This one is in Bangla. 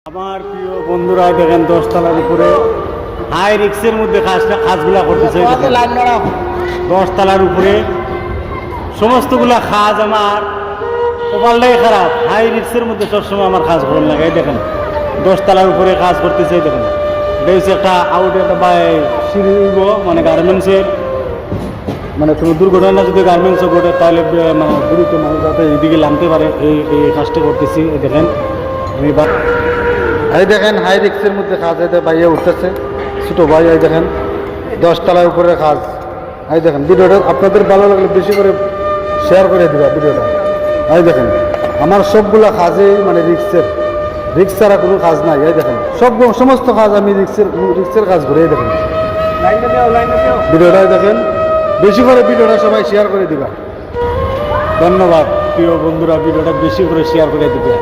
আমার প্রিয় বন্ধুরা দেখেন 10 তলার উপরে হাই রিক্সের মধ্যে কাজগুলা করতেছে। 10 তলার উপরে সমস্তগুলা কাজ আমার কপালটাই খারাপ। হাই রিক্সের মধ্যে সবসময় আমার কাজ করার লাগে। দেখেন 10 তলার উপরে কাজ করতেছে। দেখেন এটা হচ্ছে একটা একটা সিঁড়ি মানে গার্মেন্টসের, মানে কোনো দুর্ঘটনা যদি গার্মেন্টসে ঘটে তাহলে মানে দ্রুত মানুষ যাতে এইদিকে নামতে পারে এই কাজটা করতেছি। দেখেন আমি এই দেখেন হাই রিক্সের মধ্যে কাজ এটা বাইরে উঠতেছে ছোটো ভাই। এই দেখেন 10 তলার উপরে কাজ। এই দেখেন ভিডিওটা আপনাদের ভালো লাগলে বেশি করে শেয়ার করে দেবা ভিডিওটা। এই দেখেন আমার সবগুলা কাজেই মানে রিক্স ছাড়া কোনো কাজ নাই। এই দেখেন সমস্ত কাজ আমি রিক্সের কাজ করে। এই দেখেন ভিডিওটা দেখেন বেশি করে ভিডিওটা সবাই শেয়ার করে দিবা। ধন্যবাদ প্রিয় বন্ধুরা, ভিডিওটা বেশি করে শেয়ার করে দিবে।